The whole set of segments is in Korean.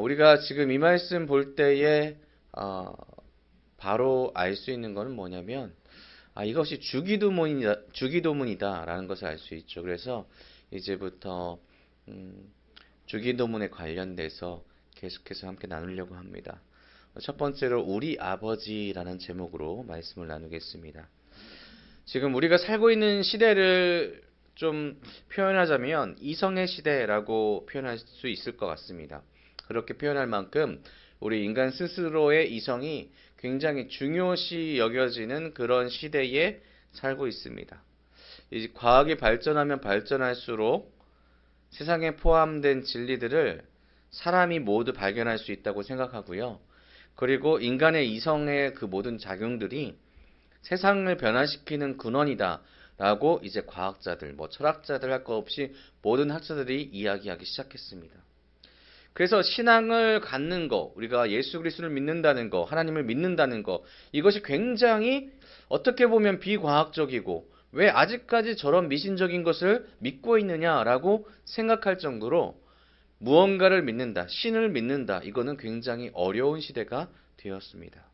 우리가 지금 이 말씀 볼 때에 바로 알 수 있는 것은 뭐냐면 이것이 주기도문이다라는 것을 알 수 있죠. 그래서 이제부터 주기도문에 관련돼서 계속해서 함께 나누려고 합니다. 첫 번째로 우리 아버지라는 제목으로 말씀을 나누겠습니다. 지금 우리가 살고 있는 시대를 좀 표현하자면 이성의 시대라고 표현할 수 있을 것 같습니다. 그렇게 표현할 만큼 우리 인간 스스로의 이성이 굉장히 중요시 여겨지는 그런 시대에 살고 있습니다. 이제 과학이 발전하면 발전할수록 세상에 포함된 진리들을 사람이 모두 발견할 수 있다고 생각하고요. 그리고 인간의 이성의 그 모든 작용들이 세상을 변화시키는 근원이다라고 이제 과학자들, 철학자들 할 것 없이 모든 학자들이 이야기하기 시작했습니다. 그래서 신앙을 갖는 거, 우리가 예수 그리스도를 믿는다는 거, 하나님을 믿는다는 거, 이것이 굉장히 어떻게 보면 비과학적이고 왜 아직까지 저런 미신적인 것을 믿고 있느냐라고 생각할 정도로 무언가를 믿는다, 신을 믿는다, 이거는 굉장히 어려운 시대가 되었습니다.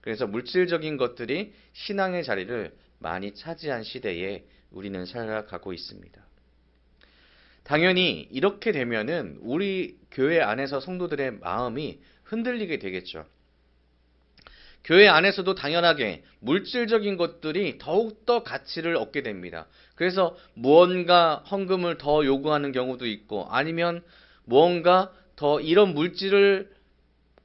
그래서 물질적인 것들이 신앙의 자리를 많이 차지한 시대에 우리는 살아가고 있습니다. 당연히 이렇게 되면은 우리 교회 안에서 성도들의 마음이 흔들리게 되겠죠. 교회 안에서도 당연하게 물질적인 것들이 더욱더 가치를 얻게 됩니다. 그래서 무언가 헌금을 더 요구하는 경우도 있고 아니면 무언가 더 이런 물질을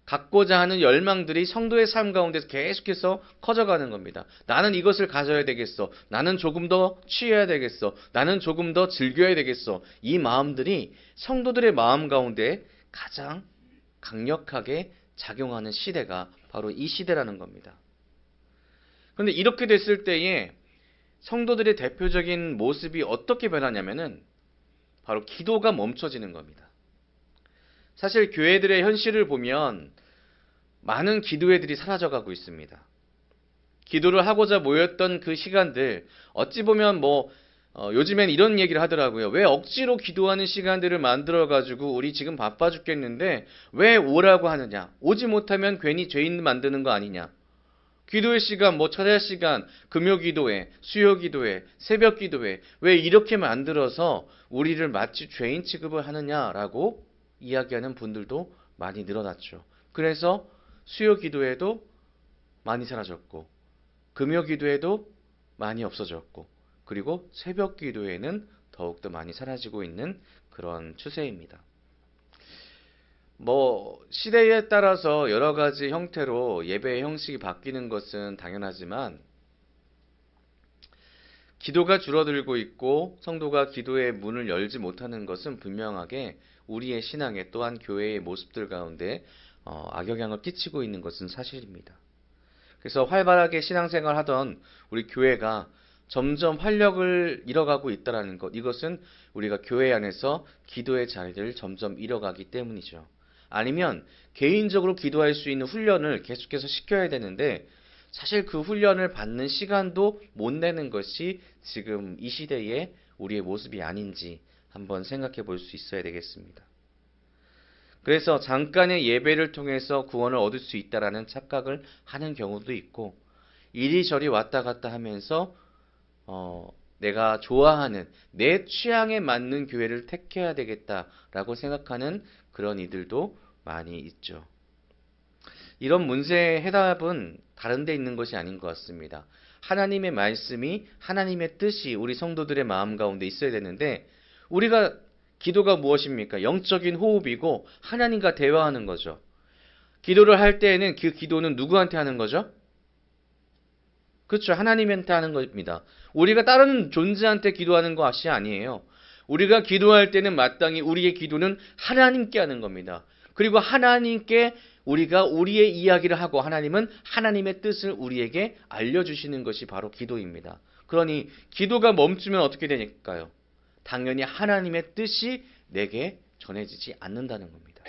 갖고자 하는 열망들이 성도의 삶 가운데서 계속해서 커져가는 겁니다. 나는 이것을 가져야 되겠어. 나는 조금 더 취해야 되겠어. 나는 조금 더 즐겨야 되겠어. 이 마음들이 성도들의 마음 가운데 가장 강력하게 작용하는 시대가 바로 이 시대라는 겁니다. 그런데 이렇게 됐을 때에 성도들의 대표적인 모습이 어떻게 변하냐면은 바로 기도가 멈춰지는 겁니다. 사실 교회들의 현실을 보면 많은 기도회들이 사라져가고 있습니다. 기도를 하고자 모였던 그 시간들, 어찌 보면 요즘엔 이런 얘기를 하더라고요. 왜 억지로 기도하는 시간들을 만들어가지고 우리 지금 바빠 죽겠는데 왜 오라고 하느냐? 오지 못하면 괜히 죄인 만드는 거 아니냐? 기도의 시간, 철야 시간, 금요 기도회, 수요 기도회, 새벽 기도회, 왜 이렇게 만들어서 우리를 마치 죄인 취급을 하느냐라고 이야기하는 분들도 많이 늘어났죠. 그래서 수요 기도회도 많이 사라졌고, 금요 기도회도 많이 없어졌고, 그리고 새벽 기도회는 더욱더 많이 사라지고 있는 그런 추세입니다. 시대에 따라서 여러 가지 형태로 예배의 형식이 바뀌는 것은 당연하지만, 기도가 줄어들고 있고 성도가 기도의 문을 열지 못하는 것은 분명하게 우리의 신앙에 또한 교회의 모습들 가운데 악영향을 끼치고 있는 것은 사실입니다. 그래서 활발하게 신앙생활 하던 우리 교회가 점점 활력을 잃어가고 있다는 것, 이것은 우리가 교회 안에서 기도의 자리를 점점 잃어가기 때문이죠. 아니면 개인적으로 기도할 수 있는 훈련을 계속해서 시켜야 되는데 사실 그 훈련을 받는 시간도 못 내는 것이 지금 이 시대의 우리의 모습이 아닌지 한번 생각해 볼 수 있어야 되겠습니다. 그래서 잠깐의 예배를 통해서 구원을 얻을 수 있다라는 착각을 하는 경우도 있고 이리저리 왔다 갔다 하면서 내가 좋아하는 내 취향에 맞는 교회를 택해야 되겠다라고 생각하는 그런 이들도 많이 있죠. 이런 문제의 해답은 다른 데 있는 것이 아닌 것 같습니다. 하나님의 말씀이 하나님의 뜻이 우리 성도들의 마음 가운데 있어야 되는데 우리가 기도가 무엇입니까? 영적인 호흡이고 하나님과 대화하는 거죠. 기도를 할 때에는 그 기도는 누구한테 하는 거죠? 그렇죠. 하나님한테 하는 겁니다. 우리가 다른 존재한테 기도하는 것이 아니에요. 우리가 기도할 때는 마땅히 우리의 기도는 하나님께 하는 겁니다. 그리고 하나님께 우리가 우리의 이야기를 하고 하나님은 하나님의 뜻을 우리에게 알려주시는 것이 바로 기도입니다. 그러니 기도가 멈추면 어떻게 되니까요? 당연히 하나님의 뜻이 내게 전해지지 않는다는 겁니다.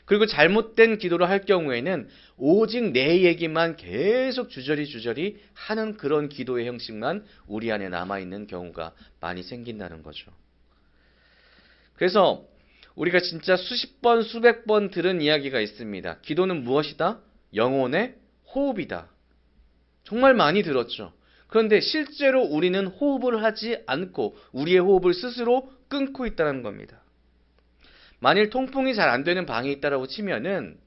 그리고 잘못된 기도를 할 경우에는 오직 내 얘기만 계속 주저리 하는 그런 기도의 형식만 우리 안에 남아있는 경우가 많이 생긴다는 거죠. 그래서 우리가 진짜 수십 번, 수백 번 들은 이야기가 있습니다. 기도는 무엇이다? 영혼의 호흡이다. 정말 많이 들었죠. 그런데 실제로 우리는 호흡을 하지 않고 우리의 호흡을 스스로 끊고 있다는 겁니다. 만일 통풍이 잘 안 되는 방이 있다고 치면은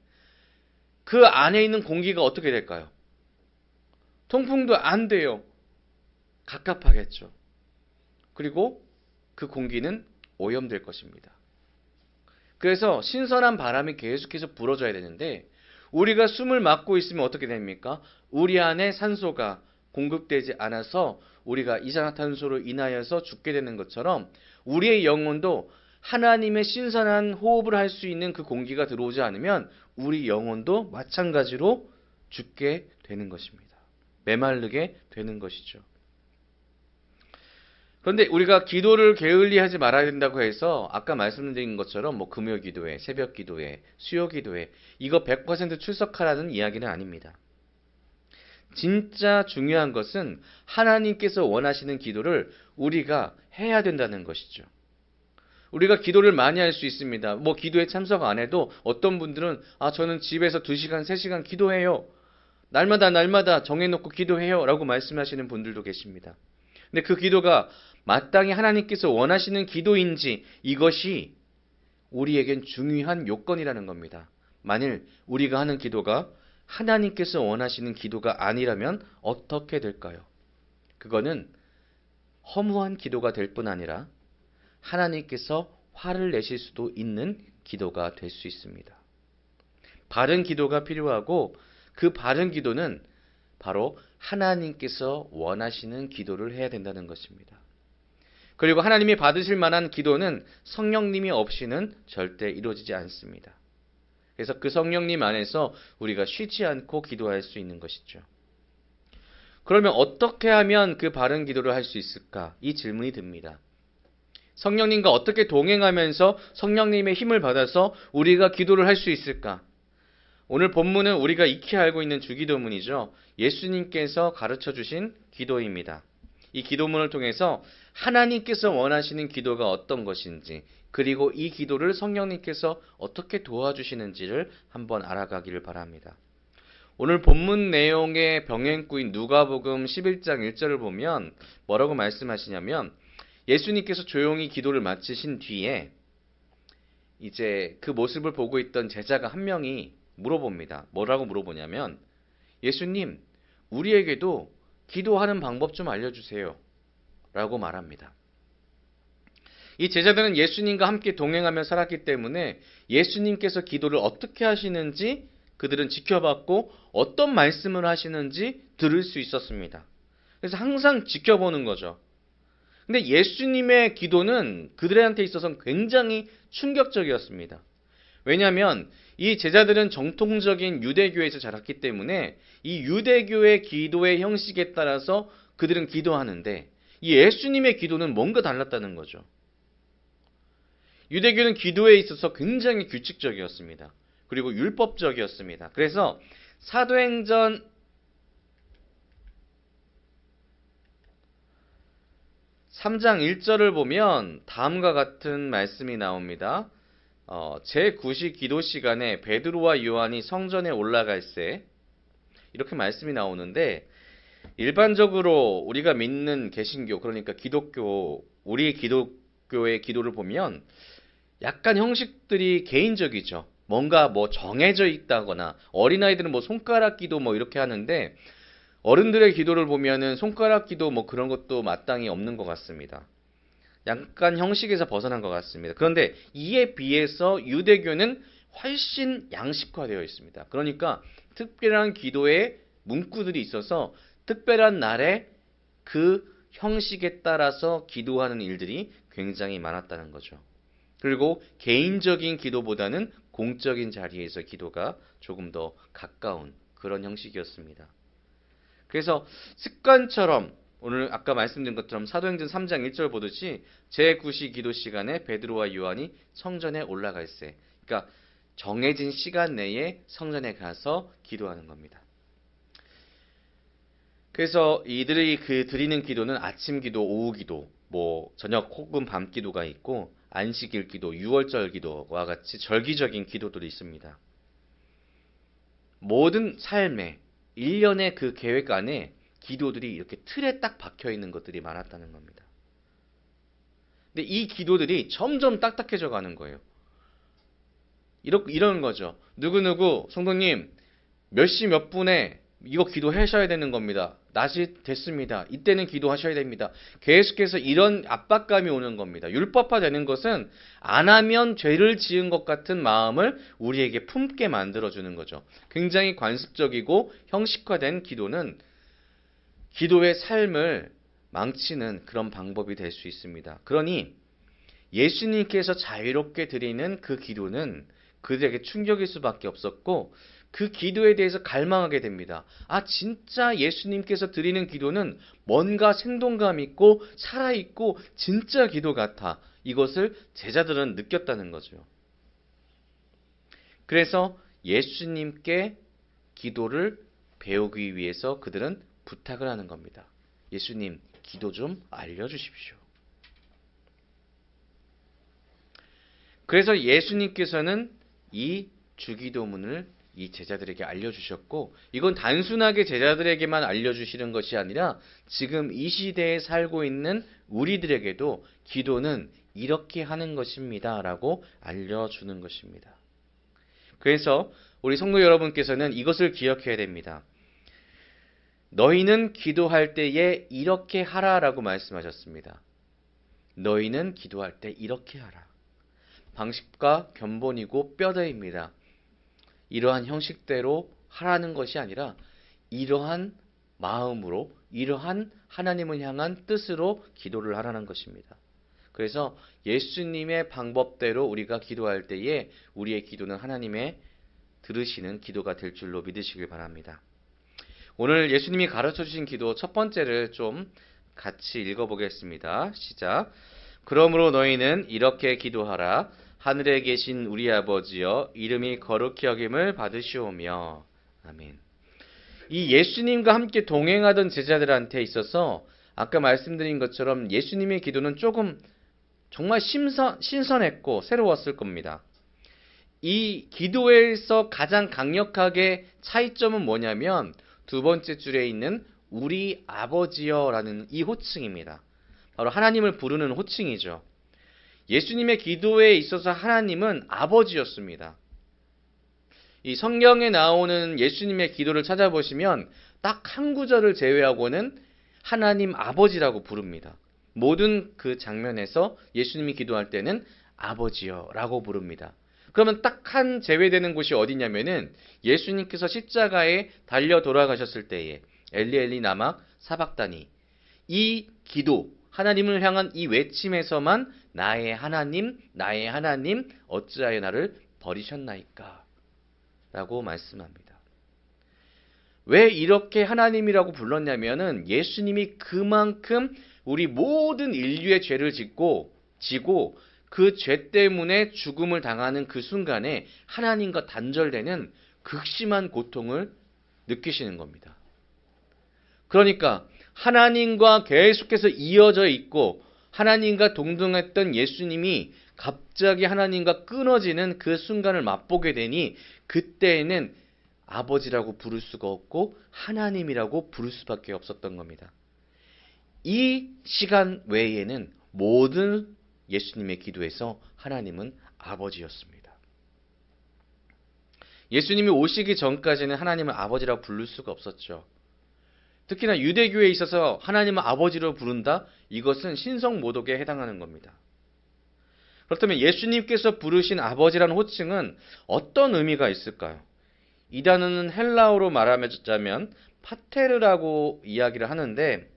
그 안에 있는 공기가 어떻게 될까요? 통풍도 안 돼요. 갑갑하겠죠. 그리고 그 공기는 오염될 것입니다. 그래서 신선한 바람이 계속해서 불어줘야 되는데 우리가 숨을 막고 있으면 어떻게 됩니까? 우리 안에 산소가 공급되지 않아서 우리가 이산화탄소로 인하여서 죽게 되는 것처럼 우리의 영혼도 하나님의 신선한 호흡을 할 수 있는 그 공기가 들어오지 않으면 우리 영혼도 마찬가지로 죽게 되는 것입니다. 메마르게 되는 것이죠. 그런데 우리가 기도를 게을리하지 말아야 된다고 해서 아까 말씀드린 것처럼 뭐 금요 기도회, 새벽 기도회, 수요 기도회 이거 100% 출석하라는 이야기는 아닙니다. 진짜 중요한 것은 하나님께서 원하시는 기도를 우리가 해야 된다는 것이죠. 우리가 기도를 많이 할 수 있습니다. 뭐 기도에 참석 안 해도 어떤 분들은 저는 집에서 2시간, 3시간 기도해요. 날마다 정해놓고 기도해요. 라고 말씀하시는 분들도 계십니다. 근데 그 기도가 마땅히 하나님께서 원하시는 기도인지 이것이 우리에겐 중요한 요건이라는 겁니다. 만일 우리가 하는 기도가 하나님께서 원하시는 기도가 아니라면 어떻게 될까요? 그거는 허무한 기도가 될 뿐 아니라 하나님께서 화를 내실 수도 있는 기도가 될 수 있습니다. 바른 기도가 필요하고 그 바른 기도는 바로 하나님께서 원하시는 기도를 해야 된다는 것입니다. 그리고 하나님이 받으실 만한 기도는 성령님이 없이는 절대 이루어지지 않습니다. 그래서 그 성령님 안에서 우리가 쉬지 않고 기도할 수 있는 것이죠. 그러면 어떻게 하면 그 바른 기도를 할 수 있을까? 이 질문이 듭니다. 성령님과 어떻게 동행하면서 성령님의 힘을 받아서 우리가 기도를 할 수 있을까? 오늘 본문은 우리가 익히 알고 있는 주기도문이죠. 예수님께서 가르쳐 주신 기도입니다. 이 기도문을 통해서 하나님께서 원하시는 기도가 어떤 것인지 그리고 이 기도를 성령님께서 어떻게 도와주시는지를 한번 알아가기를 바랍니다. 오늘 본문 내용의 병행구인 누가복음 11장 1절을 보면 뭐라고 말씀하시냐면 예수님께서 조용히 기도를 마치신 뒤에 이제 그 모습을 보고 있던 제자가 한 명이 물어봅니다. 뭐라고 물어보냐면 예수님, 우리에게도 기도하는 방법 좀 알려주세요. 라고 말합니다. 이 제자들은 예수님과 함께 동행하며 살았기 때문에 예수님께서 기도를 어떻게 하시는지 그들은 지켜봤고 어떤 말씀을 하시는지 들을 수 있었습니다. 그래서 항상 지켜보는 거죠. 근데 예수님의 기도는 그들한테 있어서는 굉장히 충격적이었습니다. 왜냐하면 이 제자들은 정통적인 유대교에서 자랐기 때문에 이 유대교의 기도의 형식에 따라서 그들은 기도하는데 이 예수님의 기도는 뭔가 달랐다는 거죠. 유대교는 기도에 있어서 굉장히 규칙적이었습니다. 그리고 율법적이었습니다. 그래서 사도행전 3장 1절을 보면 다음과 같은 말씀이 나옵니다. 제9시 기도 시간에 베드로와 요한이 성전에 올라갈새 이렇게 말씀이 나오는데 일반적으로 우리가 믿는 개신교 그러니까 기독교 우리 기독교의 기도를 보면 약간 형식들이 개인적이죠. 뭔가 뭐 정해져 있다거나 어린아이들은 뭐 손가락 기도 뭐 이렇게 하는데 어른들의 기도를 보면은 손가락 기도 뭐 그런 것도 마땅히 없는 것 같습니다. 약간 형식에서 벗어난 것 같습니다. 그런데 이에 비해서 유대교는 훨씬 양식화되어 있습니다. 그러니까 특별한 기도의 문구들이 있어서 특별한 날에 그 형식에 따라서 기도하는 일들이 굉장히 많았다는 거죠. 그리고 개인적인 기도보다는 공적인 자리에서 기도가 조금 더 가까운 그런 형식이었습니다. 그래서 습관처럼 오늘 아까 말씀드린 것처럼 사도행전 3장 1절 보듯이 제9시 기도 시간에 베드로와 요한이 성전에 올라갈새 그러니까 정해진 시간 내에 성전에 가서 기도하는 겁니다. 그래서 이들이 드리는 기도는 아침 기도, 오후 기도, 뭐 저녁 혹은 밤 기도가 있고 안식일 기도, 유월절 기도와 같이 절기적인 기도들이 있습니다. 모든 삶의 일련의 그 계획 안에 기도들이 이렇게 틀에 딱 박혀 있는 것들이 많았다는 겁니다. 근데 이 기도들이 점점 딱딱해져 가는 거예요. 이런 거죠. 누구누구 성도님 몇 시 몇 분에 이거 기도하셔야 되는 겁니다. 낮이 됐습니다. 이때는 기도하셔야 됩니다. 계속해서 이런 압박감이 오는 겁니다. 율법화되는 것은 안 하면 죄를 지은 것 같은 마음을 우리에게 품게 만들어주는 거죠. 굉장히 관습적이고 형식화된 기도는 기도의 삶을 망치는 그런 방법이 될 수 있습니다. 그러니 예수님께서 자유롭게 드리는 그 기도는 그들에게 충격일 수밖에 없었고 그 기도에 대해서 갈망하게 됩니다. 아, 진짜 예수님께서 드리는 기도는 뭔가 생동감 있고 살아있고 진짜 기도 같아. 이것을 제자들은 느꼈다는 거죠. 그래서 예수님께 기도를 배우기 위해서 그들은 부탁을 하는 겁니다. 예수님, 기도 좀 알려주십시오. 그래서 예수님께서는 이 주기도문을 이 제자들에게 알려주셨고, 이건 단순하게 제자들에게만 알려주시는 것이 아니라 지금 이 시대에 살고 있는 우리들에게도 기도는 이렇게 하는 것입니다 라고 알려주는 것입니다. 그래서 우리 성도 여러분께서는 이것을 기억해야 됩니다. 너희는 기도할 때에 이렇게 하라라고 말씀하셨습니다. 너희는 기도할 때 이렇게 하라. 방식과 견본이고 뼈대입니다. 이러한 형식대로 하라는 것이 아니라 이러한 마음으로, 이러한 하나님을 향한 뜻으로 기도를 하라는 것입니다. 그래서 예수님의 방법대로 우리가 기도할 때에 우리의 기도는 하나님의 들으시는 기도가 될 줄로 믿으시길 바랍니다. 오늘 예수님이 가르쳐 주신 기도 첫 번째를 좀 같이 읽어보겠습니다. 시작. 그러므로 너희는 이렇게 기도하라. 하늘에 계신 우리 아버지여, 이름이 거룩히 여김을 받으시오며. 아멘. 이 예수님과 함께 동행하던 제자들한테 있어서 아까 말씀드린 것처럼 예수님의 기도는 조금 정말 신선했고 새로웠을 겁니다. 이 기도에서 가장 강력하게 차이점은 뭐냐면 두 번째 줄에 있는 우리 아버지여라는 이 호칭입니다. 바로 하나님을 부르는 호칭이죠. 예수님의 기도에 있어서 하나님은 아버지였습니다. 이 성경에 나오는 예수님의 기도를 찾아보시면 딱 한 구절을 제외하고는 하나님 아버지라고 부릅니다. 모든 그 장면에서 예수님이 기도할 때는 아버지여라고 부릅니다. 그러면 딱 한 제외되는 곳이 어디냐면은 예수님께서 십자가에 달려 돌아가셨을 때에 엘리 엘리 라마 사박다니, 이 기도, 하나님을 향한 이 외침에서만 나의 하나님 어찌하여 나를 버리셨나이까 라고 말씀합니다. 왜 이렇게 하나님이라고 불렀냐면은 예수님이 그만큼 우리 모든 인류의 죄를 지고 그 죄 때문에 죽음을 당하는 그 순간에 하나님과 단절되는 극심한 고통을 느끼시는 겁니다. 그러니까 하나님과 계속해서 이어져 있고 하나님과 동등했던 예수님이 갑자기 하나님과 끊어지는 그 순간을 맛보게 되니 그때에는 아버지라고 부를 수가 없고 하나님이라고 부를 수밖에 없었던 겁니다. 이 시간 외에는 모든 예수님의 기도에서 하나님은 아버지였습니다. 예수님이 오시기 전까지는 하나님을 아버지라고 부를 수가 없었죠. 특히나 유대교에 있어서 하나님을 아버지로 부른다? 이것은 신성모독에 해당하는 겁니다. 그렇다면 예수님께서 부르신 아버지라는 호칭은 어떤 의미가 있을까요? 이 단어는 헬라어로 말하자면 파테르라고 이야기를 하는데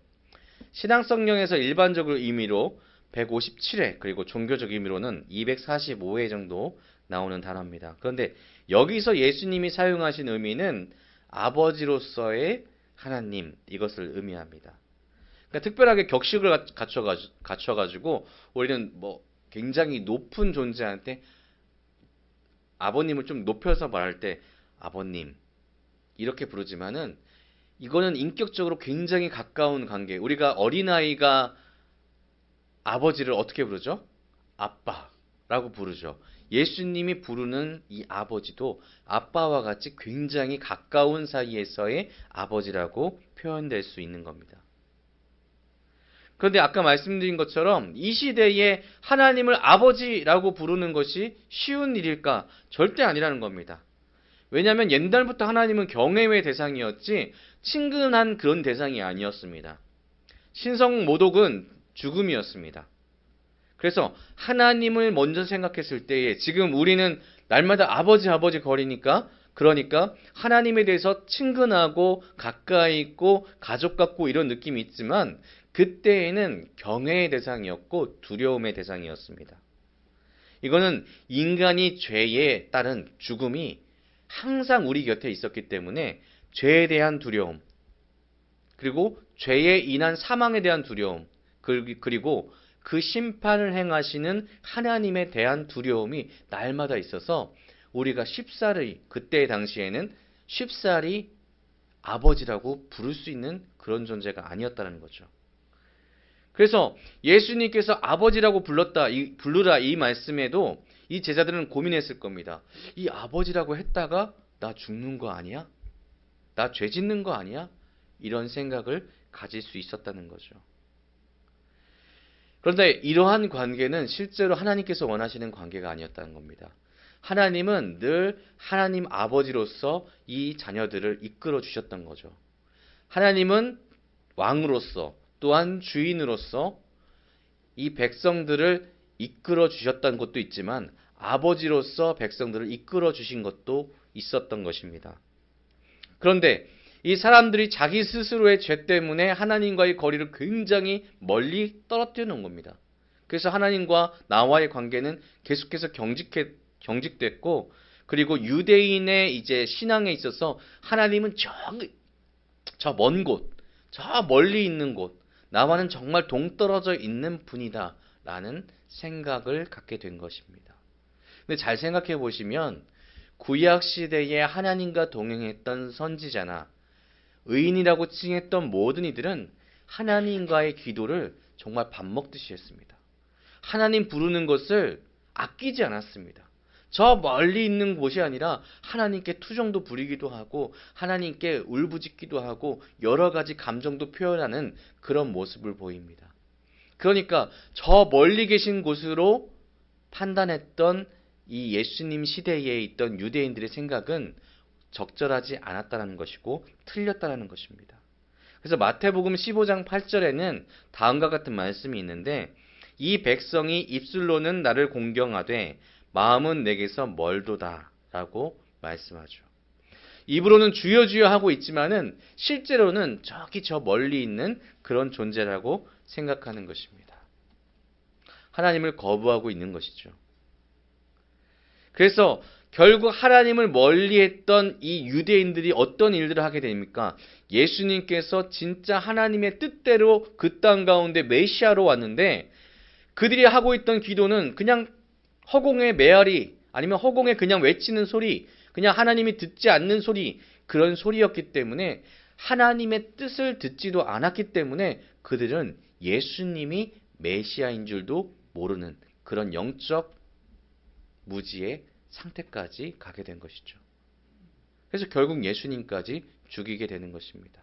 신앙성경에서 일반적으로 의미로 157회 그리고 종교적 의미로는 245회 정도 나오는 단어입니다. 그런데 여기서 예수님이 사용하신 의미는 아버지로서의 하나님, 이것을 의미합니다. 그러니까 특별하게 격식을 갖춰가지고 우리는 굉장히 높은 존재한테 아버님을 좀 높여서 말할 때 아버님 이렇게 부르지만은 이거는 인격적으로 굉장히 가까운 관계. 우리가 어린아이가 아버지를 어떻게 부르죠? 아빠라고 부르죠. 예수님이 부르는 이 아버지도 아빠와 같이 굉장히 가까운 사이에서의 아버지라고 표현될 수 있는 겁니다. 그런데 아까 말씀드린 것처럼 이 시대에 하나님을 아버지라고 부르는 것이 쉬운 일일까? 절대 아니라는 겁니다. 왜냐하면 옛날부터 하나님은 경외의 대상이었지 친근한 그런 대상이 아니었습니다. 신성 모독은 죽음이었습니다. 그래서 하나님을 먼저 생각했을 때에 지금 우리는 날마다 아버지 아버지 거리니까 그러니까 하나님에 대해서 친근하고 가까이 있고 가족 같고 이런 느낌이 있지만 그때에는 경외의 대상이었고 두려움의 대상이었습니다. 이거는 인간이 죄에 따른 죽음이 항상 우리 곁에 있었기 때문에 죄에 대한 두려움, 그리고 죄에 인한 사망에 대한 두려움, 그리고 그 심판을 행하시는 하나님에 대한 두려움이 날마다 있어서 우리가 쉽사리 그때 당시에는 쉽사리 아버지라고 부를 수 있는 그런 존재가 아니었다는 거죠. 그래서 예수님께서 아버지라고 부르라 이 말씀에도 이 제자들은 고민했을 겁니다. 이 아버지라고 했다가 나 죽는 거 아니야? 나 죄 짓는 거 아니야? 이런 생각을 가질 수 있었다는 거죠. 그런데 이러한 관계는 실제로 하나님께서 원하시는 관계가 아니었다는 겁니다. 하나님은 늘 하나님 아버지로서 이 자녀들을 이끌어 주셨던 거죠. 하나님은 왕으로서 또한 주인으로서 이 백성들을 이끌어 주셨던 것도 있지만 아버지로서 백성들을 이끌어 주신 것도 있었던 것입니다. 그런데 이 사람들이 자기 스스로의 죄 때문에 하나님과의 거리를 굉장히 멀리 떨어뜨려 놓은 겁니다. 그래서 하나님과 나와의 관계는 계속해서 경직됐고, 그리고 유대인의 이제 신앙에 있어서 하나님은 저 먼 곳, 저 멀리 있는 곳, 나와는 정말 동떨어져 있는 분이다 라는 생각을 갖게 된 것입니다. 근데 잘 생각해 보시면 구약 시대에 하나님과 동행했던 선지자나 의인이라고 칭했던 모든 이들은 하나님과의 기도를 정말 밥 먹듯이 했습니다. 하나님 부르는 것을 아끼지 않았습니다. 저 멀리 있는 곳이 아니라 하나님께 투정도 부리기도 하고 하나님께 울부짖기도 하고 여러 가지 감정도 표현하는 그런 모습을 보입니다. 그러니까 저 멀리 계신 곳으로 판단했던 이 예수님 시대에 있던 유대인들의 생각은 적절하지 않았다는 것이고 틀렸다는 것입니다. 그래서 마태복음 15장 8절에는 다음과 같은 말씀이 있는데 이 백성이 입술로는 나를 공경하되 마음은 내게서 멀도다 라고 말씀하죠. 입으로는 주여 주여 하고 있지만은 실제로는 저기 저 멀리 있는 그런 존재라고 생각하는 것입니다. 하나님을 거부하고 있는 것이죠. 그래서 결국 하나님을 멀리했던 이 유대인들이 어떤 일들을 하게 됩니까? 예수님께서 진짜 하나님의 뜻대로 그 땅 가운데 메시아로 왔는데 그들이 하고 있던 기도는 그냥 허공의 메아리 아니면 허공에 그냥 외치는 소리, 그냥 하나님이 듣지 않는 소리, 그런 소리였기 때문에 하나님의 뜻을 듣지도 않았기 때문에 그들은 예수님이 메시아인 줄도 모르는 그런 영적 무지의 상태까지 가게 된 것이죠. 그래서 결국 예수님까지 죽이게 되는 것입니다.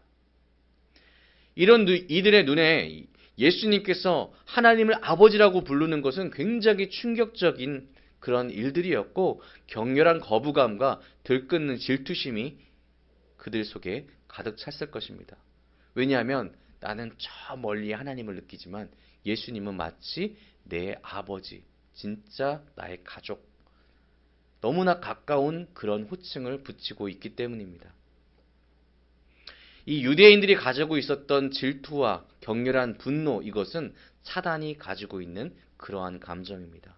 이런 이들의 눈에 예수님께서 하나님을 아버지라고 부르는 것은 굉장히 충격적인 그런 일들이었고 격렬한 거부감과 들끓는 질투심이 그들 속에 가득 찼을 것입니다. 왜냐하면 나는 저 멀리 하나님을 느끼지만 예수님은 마치 내 아버지, 진짜 나의 가족, 너무나 가까운 그런 호칭을 붙이고 있기 때문입니다. 이 유대인들이 가지고 있었던 질투와 격렬한 분노, 이것은 사단이 가지고 있는 그러한 감정입니다.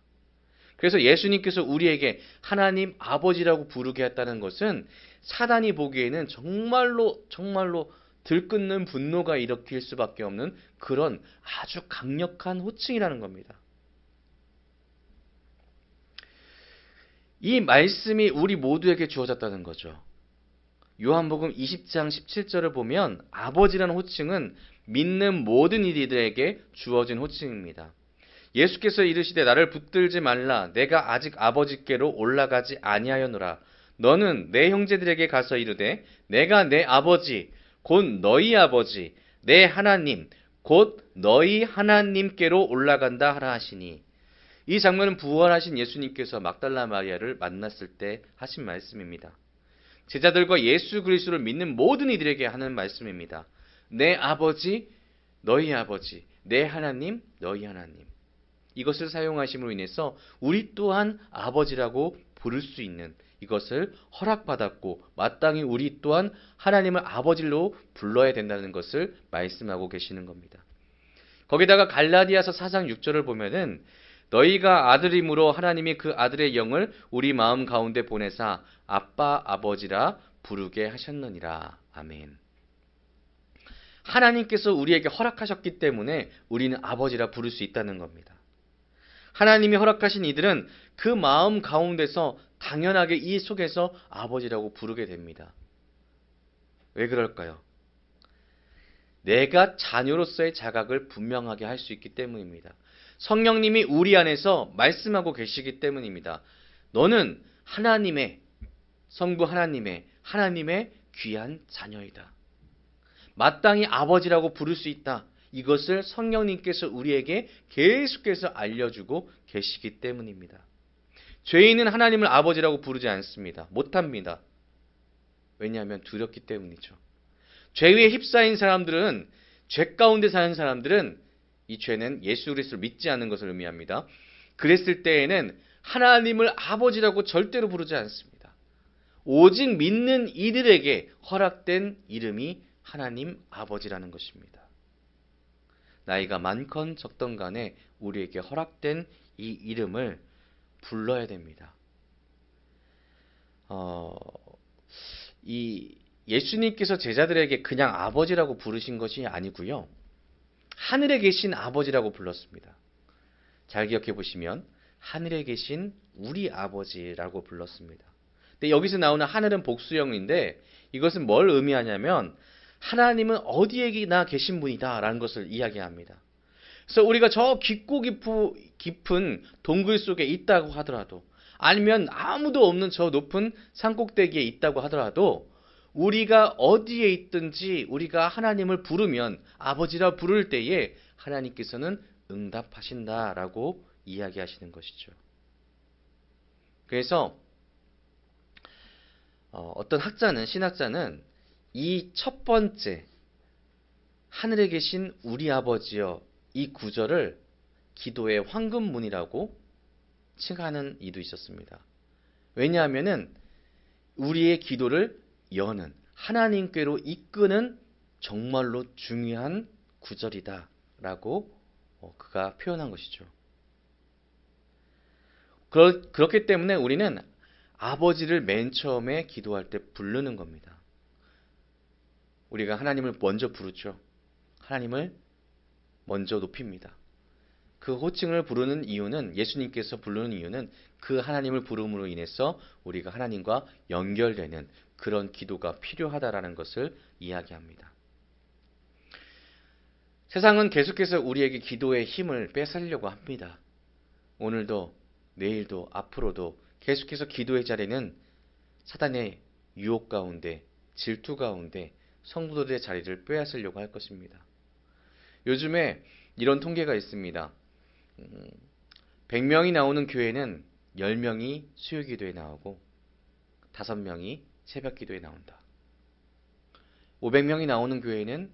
그래서 예수님께서 우리에게 하나님 아버지라고 부르게 했다는 것은 사단이 보기에는 정말로 들끓는 분노가 일으킬 수밖에 없는 그런 아주 강력한 호칭이라는 겁니다. 이 말씀이 우리 모두에게 주어졌다는 거죠. 요한복음 20장 17절을 보면 아버지라는 호칭은 믿는 모든 이들에게 주어진 호칭입니다. 예수께서 이르시되 나를 붙들지 말라. 내가 아직 아버지께로 올라가지 아니하였노라. 너는 내 형제들에게 가서 이르되 내가 내 아버지 곧 너희 아버지 내 하나님 곧 너희 하나님께로 올라간다 하라 하시니. 이 장면은 부활하신 예수님께서 막달라 마리아를 만났을 때 하신 말씀입니다. 제자들과 예수 그리스도를 믿는 모든 이들에게 하는 말씀입니다. 내 아버지 너희 아버지 내 하나님 너희 하나님. 이것을 사용하심으로 인해서 우리 또한 아버지라고 부를 수 있는 이것을 허락받았고 마땅히 우리 또한 하나님을 아버지로 불러야 된다는 것을 말씀하고 계시는 겁니다. 거기다가 갈라디아서 4장 6절을 보면은 너희가 아들임으로 하나님이 그 아들의 영을 우리 마음 가운데 보내사 아빠 아버지라 부르게 하셨느니라. 아멘. 하나님께서 우리에게 허락하셨기 때문에 우리는 아버지라 부를 수 있다는 겁니다. 하나님이 허락하신 이들은 그 마음 가운데서 당연하게 이 속에서 아버지라고 부르게 됩니다. 왜 그럴까요? 내가 자녀로서의 자각을 분명하게 할 수 있기 때문입니다. 성령님이 우리 안에서 말씀하고 계시기 때문입니다. 너는 하나님의 성부 하나님의 귀한 자녀이다. 마땅히 아버지라고 부를 수 있다. 이것을 성령님께서 우리에게 계속해서 알려주고 계시기 때문입니다. 죄인은 하나님을 아버지라고 부르지 않습니다. 못합니다. 왜냐하면 두렵기 때문이죠. 죄에 휩싸인 사람들은, 죄 가운데 사는 사람들은 이 죄는 예수 그리스도를 믿지 않는 것을 의미합니다. 그랬을 때에는 하나님을 아버지라고 절대로 부르지 않습니다. 오직 믿는 이들에게 허락된 이름이 하나님 아버지라는 것입니다. 나이가 많건 적던 간에 우리에게 허락된 이 이름을 불러야 됩니다. 이 예수님께서 제자들에게 그냥 아버지라고 부르신 것이 아니고요. 하늘에 계신 아버지라고 불렀습니다. 잘 기억해 보시면 하늘에 계신 우리 아버지라고 불렀습니다. 근데 여기서 나오는 하늘은 복수형인데 이것은 뭘 의미하냐면 하나님은 어디에나 계신 분이다 라는 것을 이야기합니다. 그래서 우리가 저 깊고 깊은 동굴 속에 있다고 하더라도 아니면 아무도 없는 저 높은 산꼭대기에 있다고 하더라도 우리가 어디에 있든지 우리가 하나님을 부르면 아버지라 부를 때에 하나님께서는 응답하신다라고 이야기하시는 것이죠. 그래서 어떤 신학자는 이 첫 번째 하늘에 계신 우리 아버지여 이 구절을 기도의 황금문이라고 칭하는 이도 있었습니다. 왜냐하면은 우리의 기도를 여는 하나님께로 이끄는 정말로 중요한 구절이다 라고 그가 표현한 것이죠. 그렇기 때문에 우리는 아버지를 맨 처음에 기도할 때 부르는 겁니다. 우리가 하나님을 먼저 부르죠. 하나님을 먼저 높입니다. 그 호칭을 부르는 이유는 예수님께서 부르는 이유는 그 하나님을 부름으로 인해서 우리가 하나님과 연결되는 그런 기도가 필요하다라는 것을 이야기합니다. 세상은 계속해서 우리에게 기도의 힘을 뺏으려고 합니다. 오늘도 내일도 앞으로도 계속해서 기도의 자리는 사단의 유혹 가운데 질투 가운데 성도들의 자리를 빼앗으려고 할 것입니다. 요즘에 이런 통계가 있습니다. 100명이 나오는 교회는 10명이 수요기도에 나오고 5명이 새벽기도에 나온다. 500명이 나오는 교회는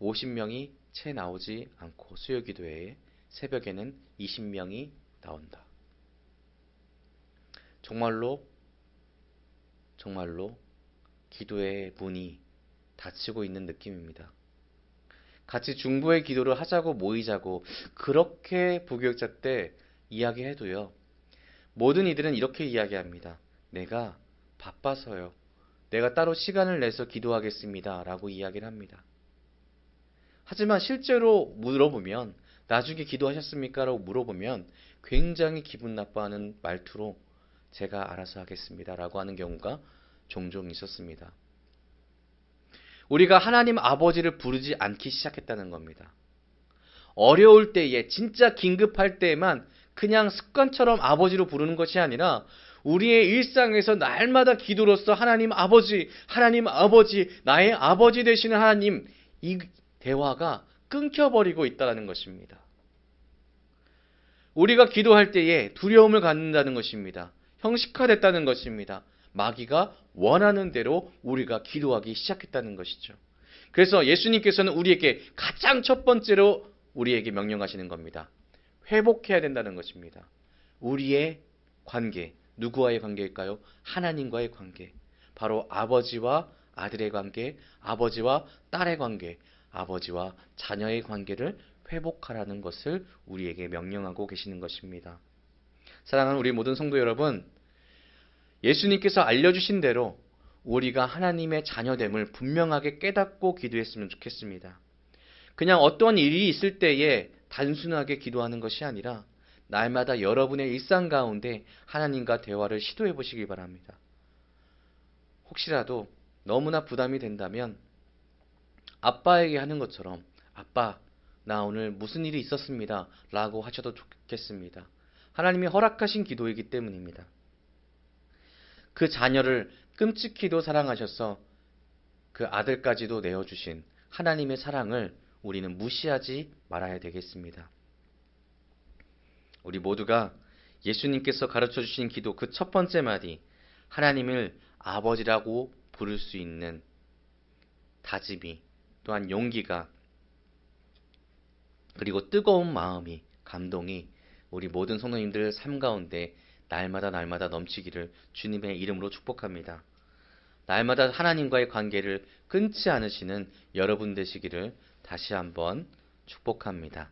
50명이 채 나오지 않고 수요기도에 새벽에는 20명이 나온다. 정말로 기도의 문이 닫히고 있는 느낌입니다. 같이 중보의 기도를 하자고 모이자고 그렇게 부교육자 때 이야기해도요. 모든 이들은 이렇게 이야기합니다. 내가 바빠서요. 내가 따로 시간을 내서 기도하겠습니다. 라고 이야기를 합니다. 하지만 실제로 물어보면 나중에 기도하셨습니까? 라고 물어보면 굉장히 기분 나빠하는 말투로 제가 알아서 하겠습니다. 라고 하는 경우가 종종 있었습니다. 우리가 하나님 아버지를 부르지 않기 시작했다는 겁니다. 어려울 때에, 진짜 긴급할 때에만 그냥 습관처럼 아버지로 부르는 것이 아니라 우리의 일상에서 날마다 기도로서 하나님 아버지, 하나님 아버지, 나의 아버지 되시는 하나님, 이 대화가 끊겨버리고 있다는 것입니다. 우리가 기도할 때에 두려움을 갖는다는 것입니다. 형식화됐다는 것입니다. 마귀가 원하는 대로 우리가 기도하기 시작했다는 것이죠. 그래서 예수님께서는 우리에게 가장 첫 번째로 우리에게 명령하시는 겁니다. 회복해야 된다는 것입니다. 우리의 관계, 누구와의 관계일까요? 하나님과의 관계. 바로 아버지와 아들의 관계, 아버지와 딸의 관계, 아버지와 자녀의 관계를 회복하라는 것을 우리에게 명령하고 계시는 것입니다. 사랑하는 우리 모든 성도 여러분, 예수님께서 알려주신 대로 우리가 하나님의 자녀됨을 분명하게 깨닫고 기도했으면 좋겠습니다. 그냥 어떠한 일이 있을 때에 단순하게 기도하는 것이 아니라 날마다 여러분의 일상 가운데 하나님과 대화를 시도해 보시기 바랍니다. 혹시라도 너무나 부담이 된다면 아빠에게 하는 것처럼 아빠, 나 오늘 무슨 일이 있었습니다 라고 하셔도 좋겠습니다. 하나님이 허락하신 기도이기 때문입니다. 그 자녀를 끔찍히도 사랑하셔서 그 아들까지도 내어주신 하나님의 사랑을 우리는 무시하지 말아야 되겠습니다. 우리 모두가 예수님께서 가르쳐 주신 기도 그 첫 번째 마디, 하나님을 아버지라고 부를 수 있는 다짐이, 또한 용기가, 그리고 뜨거운 마음이, 감동이 우리 모든 성도님들 삶 가운데 날마다 넘치기를 주님의 이름으로 축복합니다. 날마다 하나님과의 관계를 끊지 않으시는 여러분 되시기를 다시 한번 축복합니다.